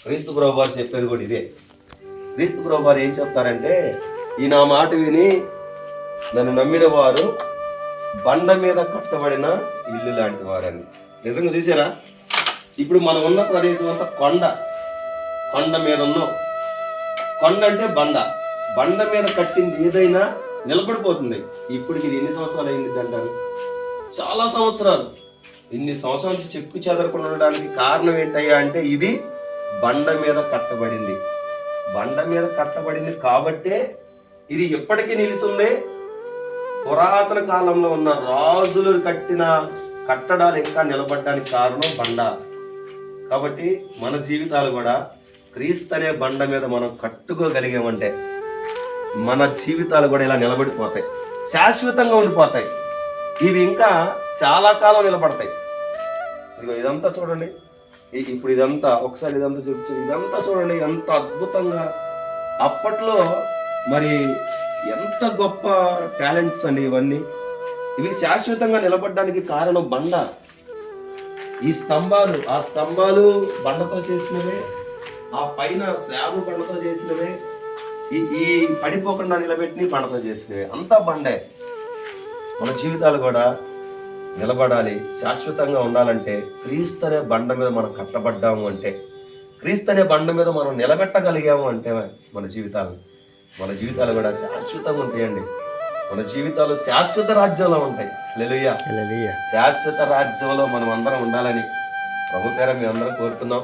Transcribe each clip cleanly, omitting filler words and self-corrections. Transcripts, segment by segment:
క్రీస్తు ప్రభువు వారు చెప్పేది కూడా ఇదే. క్రీస్తు ప్రభువు వారు ఏం చెప్తారంటే, ఈ నా మాట విని నన్ను నమ్మిన వారు బండ మీద కట్టబడిన ఇల్లు లాంటి వారని. నిజంగా చూసారా? ఇప్పుడు మనం ఉన్న ప్రదేశం అంతా కొండ మీద ఉన్నాం. కొండ అంటే బండ మీద కట్టింది ఏదైనా నిలబడిపోతుంది. ఇప్పుడు ఇది ఎన్ని సంవత్సరాలు అయింది అంటారు? చాలా సంవత్సరాలు. ఇన్ని సంవత్సరాల నుంచి చెక్కు చెదరకుండా ఉండడానికి కారణం ఏంటయ్యా అంటే, ఇది బండ మీద కట్టబడింది. బండ మీద కట్టబడింది కాబట్టే ఇది ఎప్పటికీ నిలిచింది. పురాతన కాలంలో ఉన్న రాజులు కట్టిన కట్టడాలు ఇంకా నిలబడడానికి కారణం బండ. కాబట్టి మన జీవితాలు కూడా క్రీస్తు అనే బండ మీద మనం కట్టుకోగలిగామంటే మన జీవితాలు కూడా ఇలా నిలబడిపోతాయి, శాశ్వతంగా ఉండిపోతాయి. ఇవి ఇంకా చాలా కాలం నిలబడతాయి. ఇదిగో ఇదంతా చూడండి. ఇప్పుడు ఇదంతా ఒకసారి ఇదంతా చూపించు. ఇదంతా చూడండి, ఎంత అద్భుతంగా అప్పట్లో మరి ఎంత గొప్ప టాలెంట్స్ అండి ఇవన్నీ. ఇవి శాశ్వతంగా నిలబడడానికి కారణం బండ. ఈ స్తంభాలు, ఆ స్తంభాలు బండతో చేసినవే, ఆ పైన స్లాబ్ బండతో చేసినవే, ఈ పడిపోకుండా నిలబెట్టి బండతో చేసినవే, అంతా బండే. మన జీవితాలు కూడా నిలబడాలి, శాశ్వతంగా ఉండాలంటే క్రీస్తు అనే బండ మీద మనం కట్టబడ్డాము అంటే, క్రీస్తు అనే బండ మీద మనం నిలబెట్టగలిగాము అంటే మన జీవితాలు కూడా శాశ్వతంగా ఉంటాయండి. మన జీవితాలు శాశ్వత రాజ్యంలో ఉంటాయి. హల్లెలూయా. శాశ్వత రాజ్యంలో మనం అందరం ఉండాలని ప్రభు పేర మీ అందరం కోరుతున్నాం.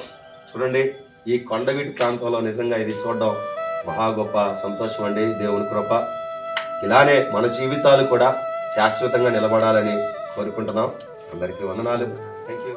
చూడండి, ఈ కొండవీటి ప్రాంతంలో నిజంగా ఇది చూడడం మహా గొప్ప సంతోషం అండి. దేవుని కృప. ఇలానే మన జీవితాలు కూడా శాశ్వతంగా నిలబడాలని కోరుకుంటున్నాం. అందరికీ వందనాలు. Thank you.